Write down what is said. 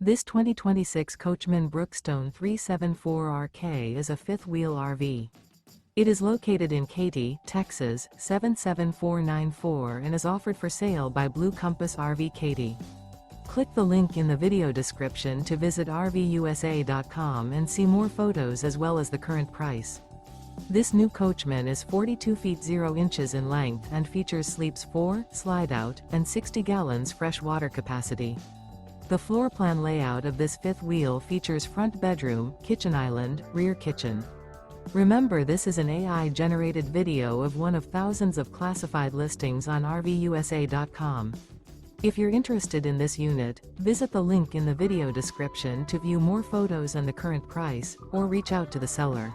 This 2026 Coachmen Brookstone 374RK is a fifth-wheel RV. It is located in Katy, Texas, 77494 and is offered for sale by Blue Compass RV Katy. Click the link in the video description to visit RVUSA.com and see more photos as well as the current price. This new Coachmen is 42 feet 0 inches in length and features sleeps 4, slide-out, and 60 gallons fresh water capacity. The floor plan layout of this fifth wheel features front bedroom, kitchen island, rear kitchen. Remember, this is an AI-generated video of one of thousands of classified listings on RVUSA.com. If you're interested in this unit, visit the link in the video description to view more photos and the current price, or reach out to the seller.